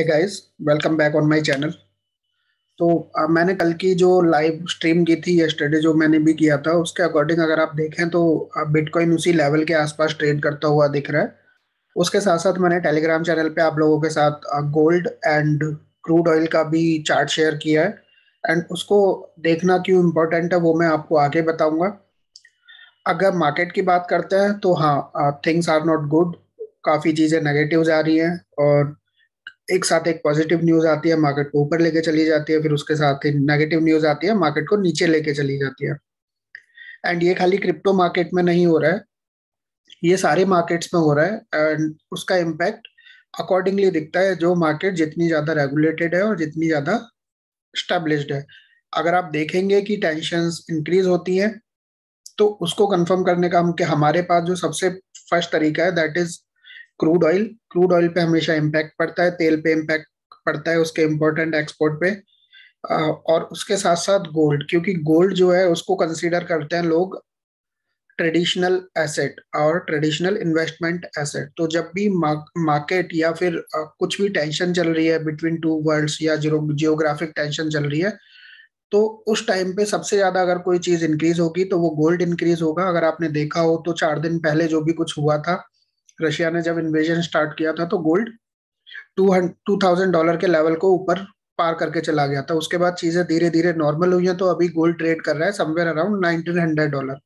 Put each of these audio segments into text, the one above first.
Hey guys, welcome back on my channel. तो मैंने कल की जो लाइव स्ट्रीम की थी यस्टरडे, जो मैंने भी किया था, उसके अकॉर्डिंग अगर आप देखें तो बिटकॉइन उसी लेवल के आसपास ट्रेड करता हुआ दिख रहा है। उसके साथ साथ मैंने टेलीग्राम चैनल पे आप लोगों के साथ गोल्ड एंड क्रूड ऑयल का भी चार्ट शेयर किया है। एंड उसको देखना क्यों इम्पोर्टेंट है वो मैं आपको आगे बताऊंगा। अगर मार्केट की बात करते हैं तो हाँ, थिंग्स आर नॉट गुड। काफ़ी चीज़ें नेगेटिव्स आ रही हैं, और एक साथ एक पॉजिटिव न्यूज आती है, मार्केट को ऊपर लेके चली जाती है, फिर उसके साथ ही नेगेटिव न्यूज आती है, मार्केट को नीचे लेके चली जाती है। एंड ये खाली क्रिप्टो मार्केट में नहीं हो रहा है, ये सारे मार्केट्स में हो रहा है। एंड उसका इम्पैक्ट अकॉर्डिंगली दिखता है, जो मार्केट जितनी ज्यादा रेगुलेटेड है और जितनी ज्यादा स्टेब्लिश्ड है। अगर आप देखेंगे कि टेंशंस इंक्रीज होती हैं, तो उसको कंफर्म करने का हमारे पास जो सबसे फर्स्ट तरीका है, that is crude oil. Crude oil पे हमेशा इम्पैक्ट पड़ता है, तेल पे इम्पैक्ट पड़ता है, उसके इम्पोर्टेंट एक्सपोर्ट पे। और उसके साथ साथ गोल्ड, क्योंकि गोल्ड जो है उसको कंसीडर करते हैं लोग ट्रेडिशनल एसेट और ट्रेडिशनल इन्वेस्टमेंट एसेट। तो जब भी मार्केट या फिर कुछ भी टेंशन चल रही है बिटवीन टू वर्ल्ड्स, या जियोग्राफिक टेंशन चल रही है, तो उस टाइम पे सबसे ज्यादा अगर कोई चीज इंक्रीज होगी तो वो गोल्ड इंक्रीज होगा। अगर आपने देखा हो तो 4 दिन पहले जो भी कुछ हुआ था, रशिया ने जब इन्वेजन स्टार्ट किया था, तो गोल्ड $2,000 के लेवल को ऊपर पार करके चला गया था। उसके बाद चीजें धीरे धीरे नॉर्मल हुई हैं, तो अभी गोल्ड ट्रेड कर रहा है समवेयर अराउंड $1,900।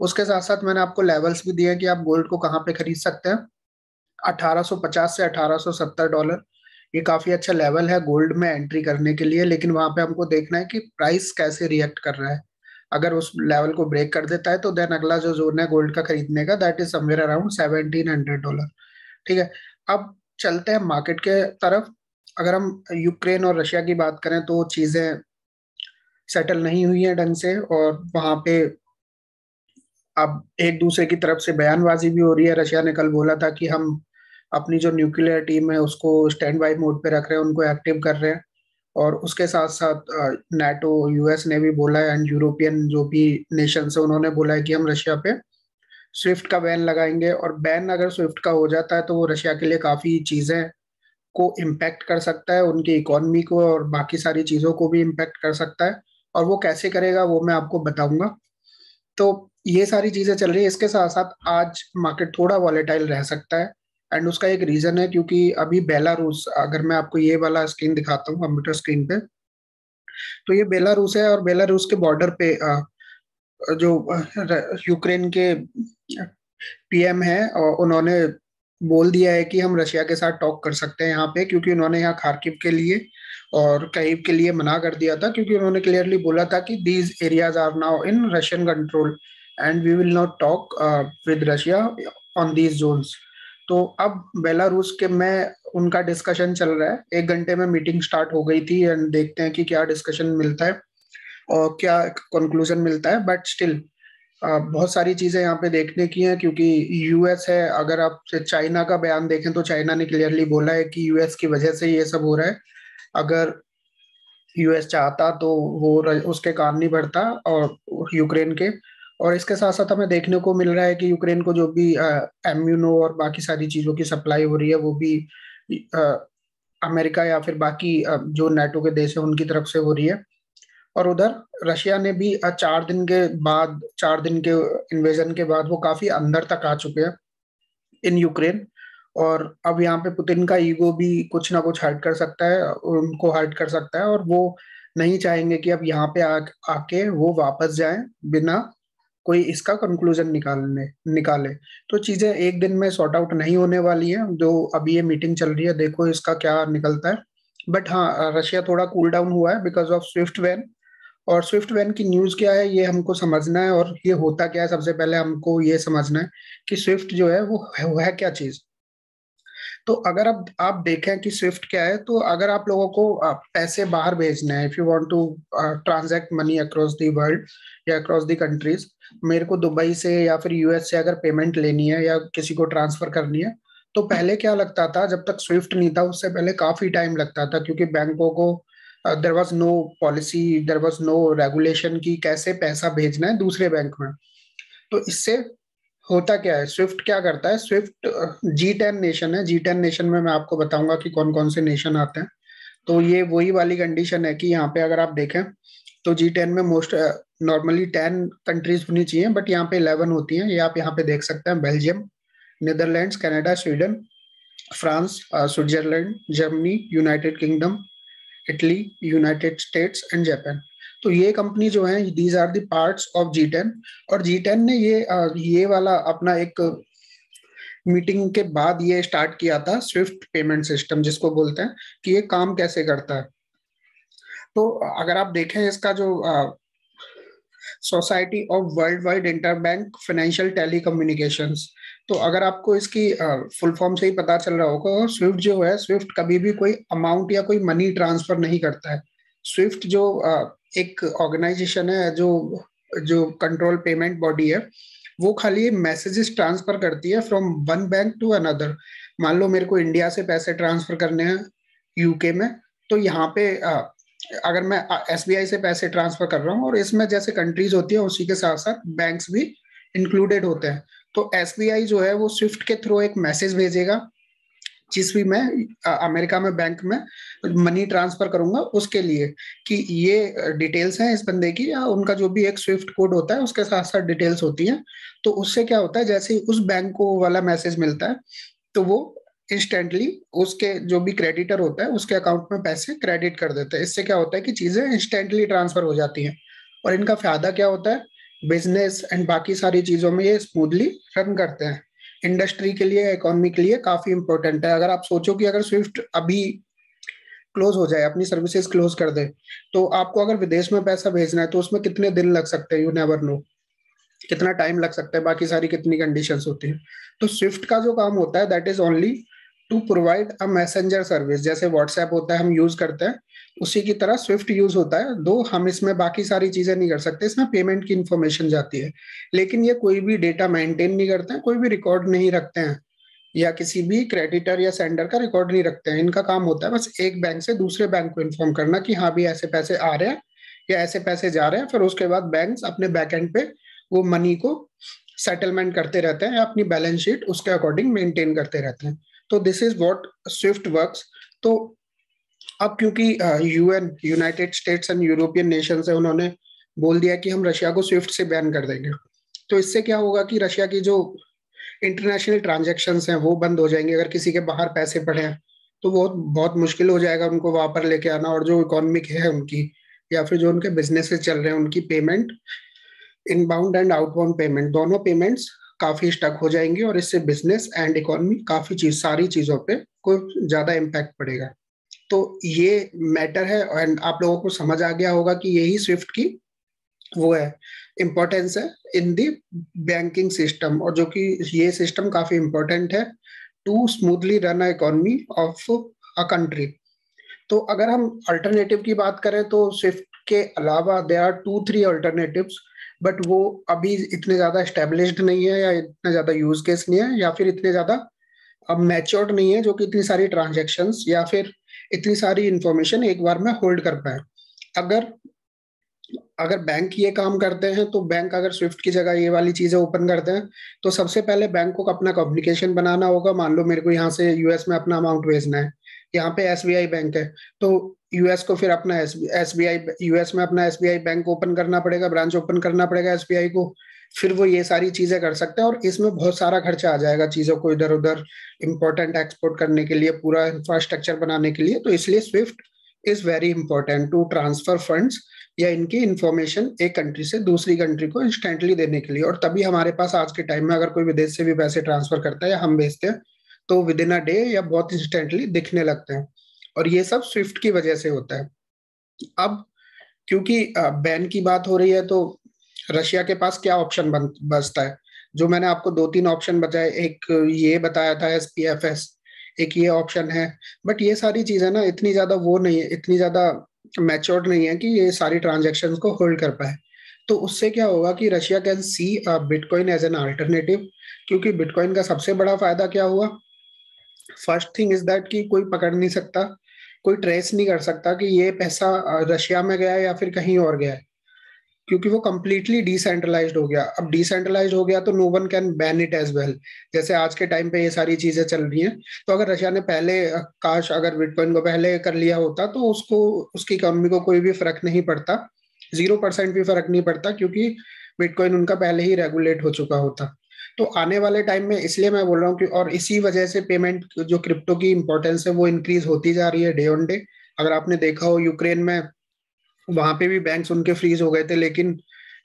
उसके साथ साथ मैंने आपको लेवल्स भी दिए हैं कि आप गोल्ड को कहाँ पे खरीद सकते हैं। 1850 से $1,870, ये काफी अच्छा लेवल है गोल्ड में एंट्री करने के लिए। लेकिन वहां पे हमको देखना है कि प्राइस कैसे रिएक्ट कर रहा है। अगर उस लेवल को ब्रेक कर देता है तो देन अगला जो जोन है गोल्ड का खरीदने का, दैट इज समवेयर अराउंड $1,700। ठीक है। अब चलते हैं मार्केट के तरफ। अगर हम यूक्रेन और रशिया की बात करें तो चीजें सेटल नहीं हुई हैं ढंग से, और वहां पे अब एक दूसरे की तरफ से बयानबाजी भी हो रही है। रशिया ने कल बोला था कि हम अपनी जो न्यूक्लियर टीम है उसको स्टैंड बाई मोड पे रख रहे हैं, उनको एक्टिव कर रहे हैं। और उसके साथ साथ नाटो, यूएस ने भी बोला है, एंड यूरोपियन जो भी नेशन है उन्होंने बोला है कि हम रशिया पे स्विफ्ट का बैन लगाएंगे। और बैन अगर स्विफ्ट का हो जाता है तो वो रशिया के लिए काफी चीजें को इम्पैक्ट कर सकता है, उनकी इकोनॉमी को और बाकी सारी चीजों को भी इम्पैक्ट कर सकता है। और वो कैसे करेगा वो मैं आपको बताऊंगा। तो ये सारी चीजें चल रही है। इसके साथ साथ आज मार्केट थोड़ा वॉलेटाइल रह सकता है। एंड उसका एक रीजन है, क्योंकि अभी बेलारूस, अगर मैं आपको ये वाला स्क्रीन दिखाता हूँ कंप्यूटर स्क्रीन पे, तो ये बेलारूस है। और बेलारूस के बॉर्डर पे जो यूक्रेन के पीएम है, और उन्होंने बोल दिया है कि हम रशिया के साथ टॉक कर सकते हैं यहाँ पे, क्योंकि उन्होंने यहाँ खार्किव के लिए और कईव के लिए मना कर दिया था, क्योंकि उन्होंने क्लियरली बोला था कि these areas are now in Russian control and we will not talk with Russia on these zones. तो अब बेलारूस के में उनका डिस्कशन चल रहा है। 1 घंटे में मीटिंग स्टार्ट हो गई थी, एंड देखते हैं कि क्या डिस्कशन मिलता है और क्या कंक्लूजन मिलता है। बट स्टिल बहुत सारी चीजें यहाँ पे देखने की हैं, क्योंकि यूएस है। अगर आप चाइना का बयान देखें तो चाइना ने क्लियरली बोला है कि यूएस की वजह से ये सब हो रहा है। अगर यूएस चाहता तो वो उसके कान नहीं बढ़ता, और यूक्रेन के। और इसके साथ साथ हमें देखने को मिल रहा है कि यूक्रेन को जो भी एम्यूनो और बाकी सारी चीजों की सप्लाई हो रही है, वो भी अमेरिका या फिर बाकी जो नाटो के देश है उनकी तरफ से हो रही है। और उधर रशिया ने भी 4 दिन के बाद, 4 दिन के इन्वेजन के बाद वो काफी अंदर तक आ चुके हैं इन यूक्रेन। और अब यहाँ पे पुतिन का ईगो भी कुछ ना कुछ हर्ट कर सकता है, उनको हर्ट कर सकता है, और वो नहीं चाहेंगे कि अब यहाँ पे आके वो वापस जाएं बिना कोई इसका कंक्लूजन निकाले। तो चीजें एक दिन में सॉर्ट आउट नहीं होने वाली हैं। जो अभी ये मीटिंग चल रही है, देखो इसका क्या निकलता है। बट हाँ, रशिया थोड़ा कूल डाउन हुआ है बिकॉज ऑफ स्विफ्ट बैन। और स्विफ्ट वैन की न्यूज क्या है ये हमको समझना है, और ये होता क्या है सबसे पहले हमको ये समझना है कि स्विफ्ट जो है वो है क्या चीज। तो अगर आप देखें कि स्विफ्ट क्या है, तो अगर आप लोगों को पैसे बाहर भेजने हैं, if you want to transact money across the world या अक्रॉस द कंट्रीज, मेरे को दुबई से या फिर यूएस से अगर पेमेंट लेनी है या किसी को ट्रांसफर करनी है, तो पहले क्या लगता था, जब तक स्विफ्ट नहीं था उससे पहले काफी टाइम लगता था, क्योंकि बैंकों को there was no policy, there was no regulation कि कैसे पैसा भेजना है दूसरे बैंक में। तो इससे होता क्या है, स्विफ्ट क्या करता है, स्विफ्ट G10 नेशन है। G10 नेशन में मैं आपको बताऊंगा कि कौन कौन से नेशन आते हैं। तो ये वही वाली कंडीशन है कि यहाँ पे अगर आप देखें तो G10 में मोस्ट नॉर्मली 10 कंट्रीज होनी चाहिए, बट यहाँ पे 11 होती हैं। ये आप यहाँ पे देख सकते हैं, Belgium, Netherlands, Canada, Sweden, France, Switzerland, Germany, United Kingdom, Italy, United States and Japan. तो ये कंपनी जो है, these are the parts of G10। और G10 ने ये वाला अपना एक मीटिंग के बाद ये स्टार्ट किया था, स्विफ्ट पेमेंट सिस्टम जिसको बोलते हैं, कि ये काम कैसे करता है। तो अगर आप देखें इसका जो society of world wide interbank financial telecommunications, तो अगर आपको इसकी फुल फॉर्म से ही पता चल रहा होगा, स्विफ्ट जो है, स्विफ्ट कभी भी कोई अमाउंट या कोई मनी ट्रांसफर नहीं करता है। स्विफ्ट जो एक ऑर्गेनाइजेशन है, जो जो कंट्रोल पेमेंट बॉडी है, वो खाली मैसेजेस ट्रांसफर करती है from one bank to another. मान लो मेरे को इंडिया से पैसे ट्रांसफर करने हैं यूके में, तो यहाँ पे अगर मैं SBI से पैसे ट्रांसफर कर रहा हूँ, और इसमें जैसे कंट्रीज होती है उसी के साथ साथ बैंक्स भी इंक्लूडेड होते हैं। तो SBI जो है वो स्विफ्ट के थ्रू एक मैसेज भेजेगा, जिस भी मैं अमेरिका में बैंक में मनी ट्रांसफर करूंगा उसके लिए, कि ये डिटेल्स हैं इस बंदे की, या उनका जो भी एक स्विफ्ट कोड होता है उसके साथ साथ डिटेल्स होती हैं। तो उससे क्या होता है, जैसे ही उस बैंक को वाला मैसेज मिलता है, तो वो इंस्टेंटली उसके जो भी क्रेडिटर होता है उसके अकाउंट में पैसे क्रेडिट कर देते हैं। इससे क्या होता है कि चीजें इंस्टेंटली ट्रांसफर हो जाती हैं। और इनका फायदा क्या होता है, बिजनेस एंड बाकी सारी चीजों में ये स्मूथली रन करते हैं। इंडस्ट्री के लिए, इकोनॉमी के लिए काफी इंपॉर्टेंट है। अगर आप सोचो कि अगर स्विफ्ट अभी क्लोज हो जाए, अपनी सर्विसेज क्लोज कर दे, तो आपको अगर विदेश में पैसा भेजना है तो उसमें कितने दिन लग सकते हैं, यू नेवर नो, कितना टाइम लग सकता है, बाकी सारी कितनी कंडीशंस होती हैं। तो स्विफ्ट का जो काम होता है, that is only to provide a messenger service. जैसे व्हाट्सएप होता है हम यूज करते हैं, उसी की तरह स्विफ्ट यूज होता है। दो हम इसमें बाकी सारी चीजें नहीं कर सकते, इसमें पेमेंट की इंफॉर्मेशन जाती है, लेकिन ये कोई भी डेटा मेंटेन नहीं करते हैं, कोई भी रिकॉर्ड नहीं रखते हैं, या किसी भी क्रेडिटर या सेंडर का रिकॉर्ड नहीं रखते हैं। इनका काम होता है बस एक बैंक से दूसरे बैंक को इन्फॉर्म करना कि हाँ भी ऐसे पैसे आ रहे हैं या ऐसे पैसे जा रहे हैं। फिर उसके बाद बैंक्स अपने बैक एंड पे वो मनी को सेटलमेंट करते रहते हैं, या अपनी बैलेंस शीट उसके अकॉर्डिंग मेंटेन करते रहते हैं। तो this is what Swift works. तो अब क्योंकि UN, United States and European nation है, उन्होंने बोल दिया कि हम रशिया को स्विफ्ट से बैन कर देंगे, तो इससे क्या होगा कि रशिया की जो इंटरनेशनल ट्रांजैक्शंस हैं वो बंद हो जाएंगे। अगर किसी के बाहर पैसे पड़े हैं तो बहुत बहुत मुश्किल हो जाएगा उनको वहां पर लेके आना, और जो इकोनॉमिक है उनकी, या फिर जो उनके बिजनेसेस चल रहे हैं उनकी payment, inbound and outbound payment, दोनों पेमेंट्स काफी स्टक हो जाएंगी, और इससे बिजनेस एंड इकोनॉमी काफी चीज, सारी चीजों पे कोई ज्यादा इम्पैक्ट पड़ेगा। तो ये मैटर है, एंड आप लोगों को समझ आ गया होगा कि यही स्विफ्ट की वो है, इम्पोर्टेंस है इन दी बैंकिंग सिस्टम, और जो कि ये सिस्टम काफी इम्पोर्टेंट है to smoothly run a economy of a country. तो अगर हम अल्टरनेटिव की बात करें तो स्विफ्ट के अलावा देयर आर 2-3 अल्टरनेटिव्स, बट वो अभी इतने ज्यादा एस्टेब्लिश्ड नहीं है, या इतना ज्यादा यूज केस नहीं है, या फिर इतने ज्यादा अब मैच्योर्ड नहीं है, जो कि इतनी सारी ट्रांजेक्शन्स या फिर इतनी सारी इंफॉर्मेशन एक बार में होल्ड कर पाए। अगर अगर बैंक ये काम करते हैं, तो बैंक अगर स्विफ्ट की जगह ये वाली चीजें ओपन करते हैं, तो सबसे पहले बैंक को अपना कम्युनिकेशन बनाना होगा। मान लो मेरे को यहाँ से US में अपना अमाउंट भेजना है, यहाँ पे SBI बैंक है, तो US को फिर अपना SBI, US में अपना SBI बैंक ओपन करना पड़ेगा, ब्रांच ओपन करना पड़ेगा SBI को। फिर वो ये सारी चीजें कर सकते हैं, और इसमें बहुत सारा खर्चा आ जाएगा चीजों को इधर उधर इंपॉर्टेंट एक्सपोर्ट करने के लिए, पूरा इंफ्रास्ट्रक्चर बनाने के लिए। तो इसलिए SWIFT is very important to transfer funds, या इनकी इंफॉर्मेशन एक कंट्री से दूसरी कंट्री को इंस्टेंटली देने के लिए। और तभी हमारे पास आज के टाइम में अगर कोई विदेश से भी पैसे ट्रांसफर करता है या हम भेजते हैं, तो विद इन अ डे या बहुत इंस्टेंटली दिखने लगते हैं। और ये सब स्विफ्ट की वजह से होता है। अब क्योंकि बैन की बात हो रही है, तो रशिया के पास क्या ऑप्शन बचता है। जो मैंने आपको 2-3 ऑप्शन बताए, एक ये बताया था SPFS, एक ये ऑप्शन है। बट ये सारी चीजें ना इतनी ज्यादा वो नहीं है, इतनी ज्यादा मैच्योर्ड नहीं है कि ये सारी ट्रांजेक्शन को होल्ड कर पाए। तो उससे क्या होगा कि Russia can see bitcoin as an alternative. क्योंकि बिटकॉइन का सबसे बड़ा फायदा क्या हुआ, फर्स्ट थिंग इज दैट कि कोई पकड़ नहीं सकता, कोई ट्रेस नहीं कर सकता कि ये पैसा रशिया में गया है या फिर कहीं और गया है। क्योंकि वो कंप्लीटली डिसेंट्रलाइज्ड हो गया। अब डिसेंट्रलाइज्ड हो गया तो no one can ban it as well. जैसे आज के टाइम पे ये सारी चीजें चल रही हैं, तो अगर रशिया ने पहले काश अगर बिटकॉइन को पहले कर लिया होता तो उसको, उसकी इकोनॉमी को कोई भी फर्क नहीं पड़ता, 0% भी फर्क नहीं पड़ता, क्योंकि बिटकॉइन उनका पहले ही रेगुलेट हो चुका होता। तो आने वाले टाइम में इसलिए मैं बोल रहा हूँ कि, और इसी वजह से पेमेंट जो क्रिप्टो की इंपॉर्टेंस है वो इंक्रीज होती जा रही है डे ऑन डे। अगर आपने देखा हो यूक्रेन में, वहां पे भी बैंक्स उनके फ्रीज हो गए थे, लेकिन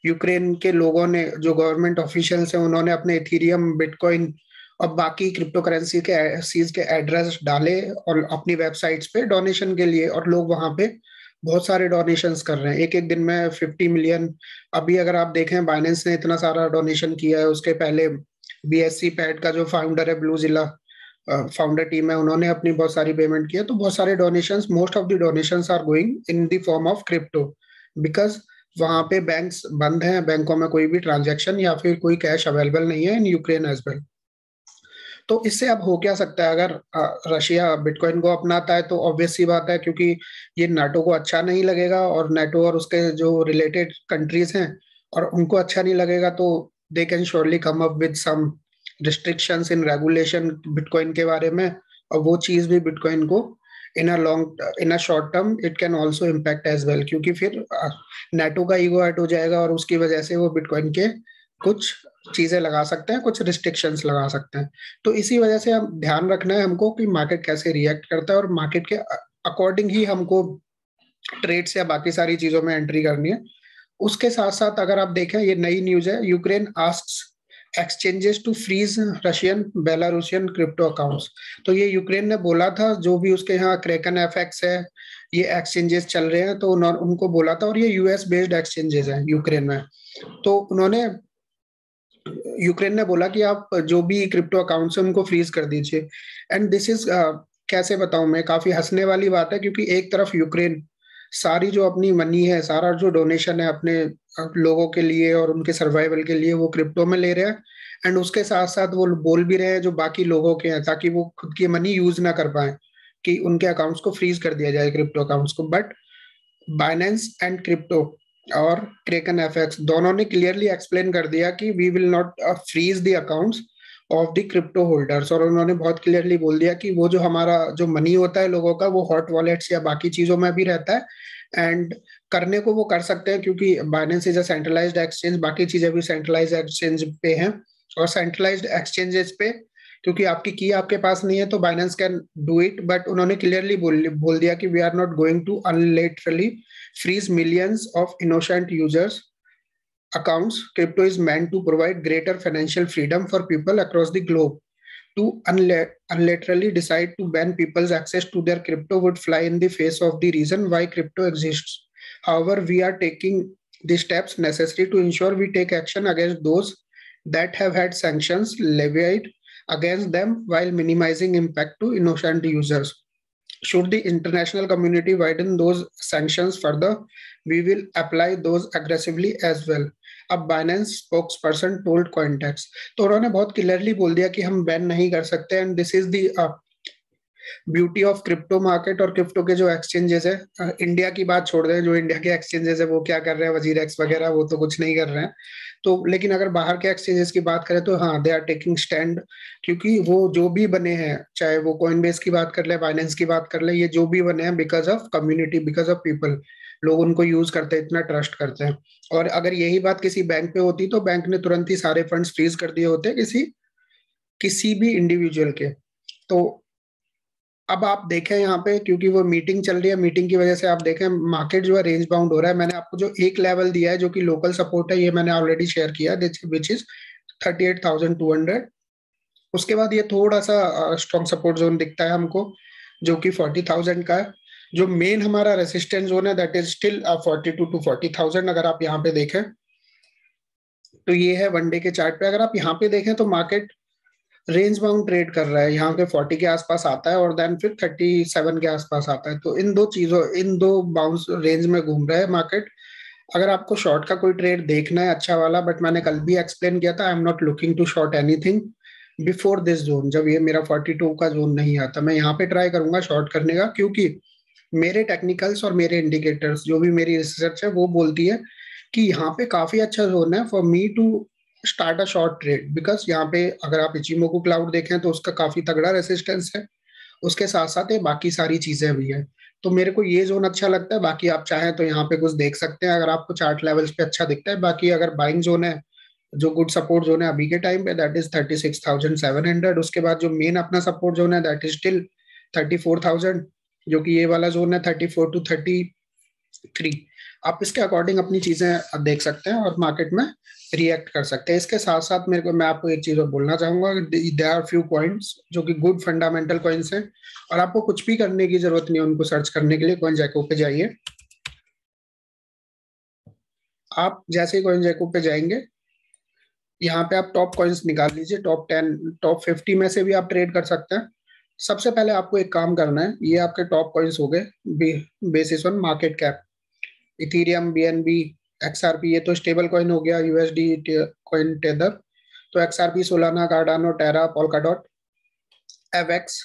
यूक्रेन के लोगों ने, जो गवर्नमेंट ऑफिशियल्स हैं, उन्होंने अपने इथीरियम, बिटकॉइन और बाकी क्रिप्टो करेंसी के सीज के एड्रेस डाले और अपनी वेबसाइट्स पे डोनेशन के लिए, और लोग वहां पे बहुत सारे डोनेशंस कर रहे हैं, एक एक दिन में 50 मिलियन। अभी अगर आप देखें, बाइनेंस ने इतना सारा डोनेशन किया है, उसके पहले बीएससी पैड का जो फाउंडर है, ब्लू जिला फाउंडर टीम है, उन्होंने अपनी बहुत सारी पेमेंट की है। तो बहुत सारे donations, most of the donations are going in the form of crypto, because वहां पे बैंक्स बंद हैं, बैंकों में कोई भी ट्रांजैक्शन या फिर कोई कैश अवेलेबल नहीं है इन यूक्रेन एज वेल। तो इससे अब हो क्या सकता है, अगर रशिया बिटकॉइन को अपनाता है तो ऑब्वियस सी बात है, क्योंकि ये नाटो को अच्छा नहीं लगेगा, और नाटो और उसके जो रिलेटेड कंट्रीज हैं और उनको अच्छा नहीं लगेगा, तो they can surely come up with some restrictions in regulation bitcoin के बारे में। और वो चीज भी बिटकॉइन को in a short term it can also impact as well, क्योंकि फिर नाटो का ईगो हर्ट हो जाएगा, और उसकी वजह से वो बिटकॉइन के कुछ चीजें लगा सकते हैं, कुछ रिस्ट्रिक्शंस लगा सकते हैं। तो इसी वजह से हम ध्यान रखना है हमको कि मार्केट कैसे रिएक्ट करता है, और मार्केट के अकॉर्डिंग ही हमको ट्रेड्स या बाकी सारी चीजों में एंट्री करनी है। उसके साथ साथ अगर आप देखें, ये नई न्यूज है, Ukraine asks exchanges to freeze Russian Belarusian crypto accounts. तो ये यूक्रेन ने बोला था, जो भी उसके यहाँ क्रेकन एफएक्स है, ये एक्सचेंजेस चल रहे हैं, तो उनको बोला था, और ये यूएस बेस्ड एक्सचेंजेस हैं यूक्रेन में। तो उन्होंने, यूक्रेन ने बोला कि आप जो भी क्रिप्टो अकाउंट्स हैं उनको फ्रीज कर दीजिए। एंड दिस इज, कैसे बताऊं मैं, काफी हंसने वाली बात है, क्योंकि एक तरफ यूक्रेन सारी जो अपनी मनी है, सारा जो डोनेशन है अपने लोगों के लिए और उनके सर्वाइवल के लिए, वो क्रिप्टो में ले रहे हैं। एंड उसके साथ साथ वो बोल भी रहे हैं जो बाकी लोगों के हैं, ताकि वो खुद की मनी यूज ना कर पाए, कि उनके अकाउंट्स को फ्रीज कर दिया जाए, क्रिप्टो अकाउंट्स को। बट बाइनेंस एंड क्रिप्टो और क्रेकन एफएक्स दोनों ने क्लियरली एक्सप्लेन कर दिया कि we will not freeze the accounts of the crypto holders. और उन्होंने बहुत क्लियरली बोल दिया कि वो जो हमारा जो मनी होता है लोगों का, वो हॉट वॉलेट्स या बाकी चीजों में भी रहता है, एंड करने को वो कर सकते हैं, क्योंकि Binance is a centralised exchange, बाकी चीजें भी सेंट्रलाइज्ड एक्सचेंज पे हैं। और सेंट्रलाइज्ड एक्सचेंजेस पे, क्योंकि आपकी की आपके पास नहीं है, तो Binance can do it. But उन्होंने क्लियरली बोल दिया कि we are not going to unilaterally frees millions of innocent users accounts. Crypto is meant to provide greater financial freedom for people across the globe. To unilaterally decide to ban people's access to their crypto would fly in the face of the reason why crypto exists. However, we are taking the steps necessary to ensure we take action against those that have had sanctions levied against them while minimizing impact to innocent users. Should the international community widen those sanctions further, we will apply those aggressively as well. अब Binance spokesperson told कॉइनटेक्स। तो उन्होंने बहुत clearly बोल दिया कि हम ban नहीं कर सकते, and this is the beauty of crypto market और क्रिप्टो के जो एक्सचेंजेस है। इंडिया की बात छोड़ दें, जो इंडिया के एक्सचेंजेस है वो क्या कर रहे हैं, वजीर एक्स वगैरह, वो तो कुछ नहीं कर रहे हैं। तो लेकिन अगर बाहर के एक्सचेंजेस की बात करें तो हाँ, दे आर टेकिंग स्टैंड, क्योंकि वो जो भी बने हैं, चाहे वो कॉइनबेस की बात कर ले, बाइनेंस की बात कर ले, ये जो भी बने हैं because of community, because of people, लोग उनको यूज करते हैं, इतना ट्रस्ट करते हैं। और अगर यही बात किसी बैंक पे होती तो बैंक ने तुरंत ही सारे फंड्स फ्रीज कर दिए होते किसी किसी भी इंडिविजुअल के। तो अब आप देखें यहाँ पे, क्योंकि वो मीटिंग चल रही है, मीटिंग की वजह से आप देखें मार्केट जो है रेंज बाउंड हो रहा है। मैंने आपको जो एक लेवल दिया है जो कि लोकल सपोर्ट है, ये मैंने ऑलरेडी शेयर किया, विच इज 38,200। उसके बाद ये थोड़ा सा स्ट्रॉन्ग सपोर्ट जोन दिखता है हमको, जो कि 40,000 का है। जो मेन हमारा रेसिस्टेंस जोन है दैट इज स्टिल 42 to 40,000। अगर आप यहाँ पे देखें तो ये है वन डे के चार्ट पे। अगर आप यहाँ पे देखें तो मार्केट रेंज बाउंड ट्रेड कर रहा है, यहाँ पे 40 के आसपास आता है और देन फिर 37 के आसपास आता है। तो इन दो बाउंस रेंज में घूम रहा है मार्केट। अगर आपको शॉर्ट का कोई ट्रेड देखना है अच्छा वाला, बट मैंने कल भी एक्सप्लेन किया था, I am not looking to short anything before this zone. जब ये मेरा 42 का जोन नहीं आता, मैं यहाँ पे ट्राई करूंगा शॉर्ट करने का, क्योंकि मेरे टेक्निकल्स और मेरे इंडिकेटर्स, जो भी मेरी रिसर्च है वो बोलती है कि यहाँ पे काफी अच्छा जोन है for me to start a short trade, because यहाँ पे अगर आप इचिमोकू क्लाउड देखें तो उसका काफी तगड़ा रेसिस्टेंस है। उसके साथ साथ ये बाकी सारी चीजें भी है। तो मेरे को ये जोन अच्छा लगता है। बाकी आप चाहें तो यहाँ पे कुछ देख सकते हैं अगर आपको चार्ट लेवल्स पे अच्छा दिखता है। बाकी अगर बाइंग जोन है, जो गुड सपोर्ट जोन है अभी के टाइम पे, दैट इज 36,700। उसके बाद जो मेन अपना सपोर्ट जोन है दैट इज स्टिल 34,000, जो कि ये वाला जोन है 34 to 33। आप इसके अकॉर्डिंग अपनी चीजें देख सकते हैं और मार्केट में रिएक्ट कर सकते हैं। इसके साथ साथ मेरे को मैं आपको एक चीज और बोलना चाहूंगा, देयर आर फ्यू पॉइंट्स जो कि गुड फंडामेंटल कॉइन्स हैं, और आपको कुछ भी करने की जरूरत नहीं है उनको सर्च करने के लिए। कॉइन जैको पे जाइए। आप जैसे ही कॉइन जैको पे जाएंगे, यहाँ पे आप टॉप कॉइन्स निकाल लीजिए। टॉप 10, टॉप 50 में से भी आप ट्रेड कर सकते हैं। सबसे पहले आपको एक काम करना है, ये आपके टॉप कॉइन्स हो गए basis on market cap. Ethereum, BNB, XRP, ये तो स्टेबल कॉइन हो गया। यूएसडी कॉइन टेदर, तो एक्सआरपी, सोलाना, कार्डानो, टेरा, पोल्काडॉट, एवेक्स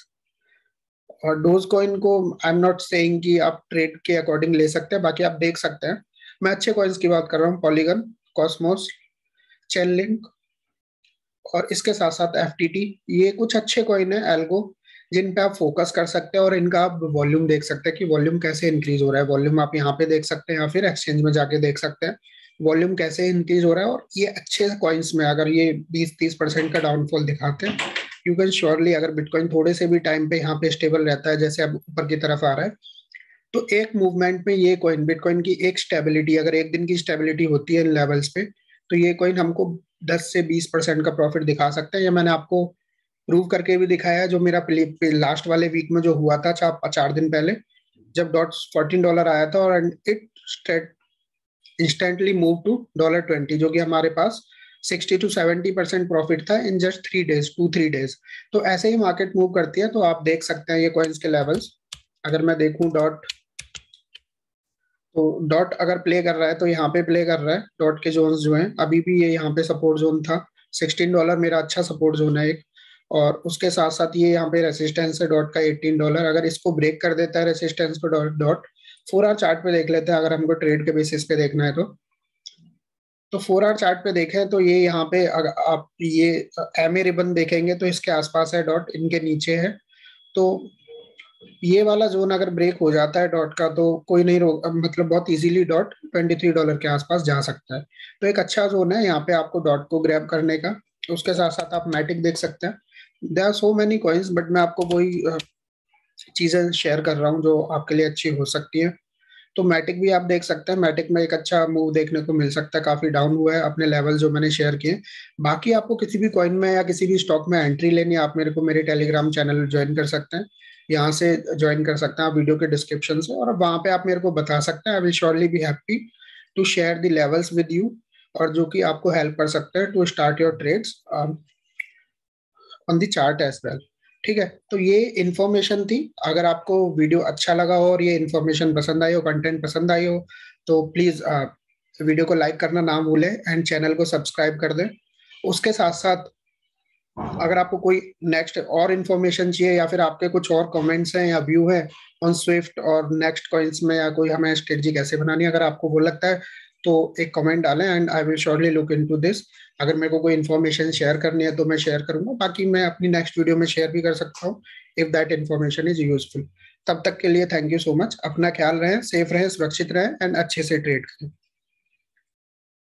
और डोज कॉइन को आई एम नॉट सेइंग कि आप ट्रेड के अकॉर्डिंग ले सकते हैं, बाकी आप देख सकते हैं। मैं अच्छे कॉइन्स की बात कर रहा हूँ, पॉलीगन, कॉस्मोस, चेन लिंक और इसके साथ साथ एफटीटी। ये कुछ अच्छे कॉइन है एल्गो, जिन पे आप फोकस कर सकते हैं और इनका आप वॉल्यूम देख सकते हैं कि वॉल्यूम कैसे इंक्रीज हो रहा है। वॉल्यूम आप यहाँ पे देख सकते हैं या फिर एक्सचेंज में जाके देख सकते हैं वॉल्यूम कैसे इंक्रीज हो रहा है। और ये अच्छे कॉइन्स में अगर ये 20-30% का डाउनफॉल दिखाते हैं, यू कैन श्योरली, अगर बिटकॉइन थोड़े से भी टाइम पे यहाँ पे स्टेबल रहता है जैसे अब ऊपर की तरफ आ रहा है, तो एक मूवमेंट में ये कॉइन, बिटकॉइन की एक स्टेबिलिटी, अगर एक दिन की स्टेबिलिटी होती है इन लेवल्स पे, तो ये कॉइन हमको 10 से 20% का प्रॉफिट दिखा सकते हैं। ये मैंने आपको प्रूव करके भी दिखाया है, जो मेरा लास्ट वाले वीक में जो हुआ था 4 दिन पहले, जब $14 आया था और इट इंस्टेंटली मूव टू $20, जो कि हमारे पास 60 to 70% प्रॉफिट था इन जस्ट 3 डेज, 2-3 डेज। तो ऐसे ही मार्केट मूव करती है। तो आप देख सकते हैं ये कॉइन्स के लेवल्स। अगर मैं देखूं डॉट, तो डॉट अगर प्ले कर रहा है तो यहाँ पे प्ले कर रहा है। डॉट के जोन्स जो हैं, अभी भी ये यहाँ पे सपोर्ट जोन था $16, मेरा अच्छा सपोर्ट जोन है एक। और उसके साथ साथ ये यहाँ पे रेसिस्टेंस है डॉट का $18। अगर इसको ब्रेक कर देता है resistance co dot dot 4 our chart पे देख लेते हैं अगर हमको ट्रेड के बेसिस पे देखना है तो 4 आवर चार्ट पे देखें तो ये यहाँ पे अगर आप ये एमए रिबन देखेंगे तो इसके आसपास है डॉट, इनके नीचे है। तो ये वाला जोन अगर ब्रेक हो जाता है डॉट का तो कोई नहीं रोक, मतलब बहुत इजीली डॉट $23 के आसपास जा सकता है। तो एक अच्छा जोन है यहाँ पे आपको डॉट को ग्रैब करने का। उसके साथ साथ आप मैटिक देख सकते हैं। There are so many coins, but मैं आपको वही चीजें शेयर कर रहा हूँ जो आपके लिए अच्छी हो सकती है। तो मैटिक भी आप देख सकते हैं। मैटिक में एक अच्छा मूव देखने को मिल सकता है, काफी डाउन हुआ है अपने लेवल जो मैंने शेयर किए। बाकी आपको किसी भी कॉइन में या किसी भी स्टॉक में एंट्री लेनी है, आप मेरे को मेरे टेलीग्राम चैनल ज्वाइन कर सकते हैं। यहाँ से ज्वाइन कर सकते हैं आप वीडियो के डिस्क्रिप्शन से, और वहां पे आप मेरे को बता सकते हैं। I will surely be happy to share the levels with you, और जो कि आपको हेल्प कर सकते हैं to start your trades on the chart as well. ठीक है, तो ये इन्फॉर्मेशन थी। अगर आपको वीडियो अच्छा लगा हो और ये इन्फॉर्मेशन पसंद आई हो, कंटेंट पसंद आई हो, तो प्लीज वीडियो को लाइक करना ना भूलें एंड चैनल को सब्सक्राइब कर दें। उसके साथ साथ अगर आपको कोई नेक्स्ट और इन्फॉर्मेशन चाहिए या फिर आपके कुछ और कमेंट्स हैं या व्यू है ऑन स्विफ्ट और नेक्स्ट कॉइन्स में, या कोई हमें स्ट्रेटजी कैसे बनानी है, अगर आपको वो लगता है तो एक कमेंट डालें and I will surely look into this. अगर मेरे को कोई इन्फॉर्मेशन शेयर करनी है तो मैं शेयर करूंगा, बाकी मैं अपनी नेक्स्ट वीडियो में शेयर भी कर सकता हूँ if that information is useful. तब तक के लिए थैंक यू सो मच। अपना ख्याल रखें, सेफ रहें, सुरक्षित रहें एंड अच्छे से ट्रेड करें।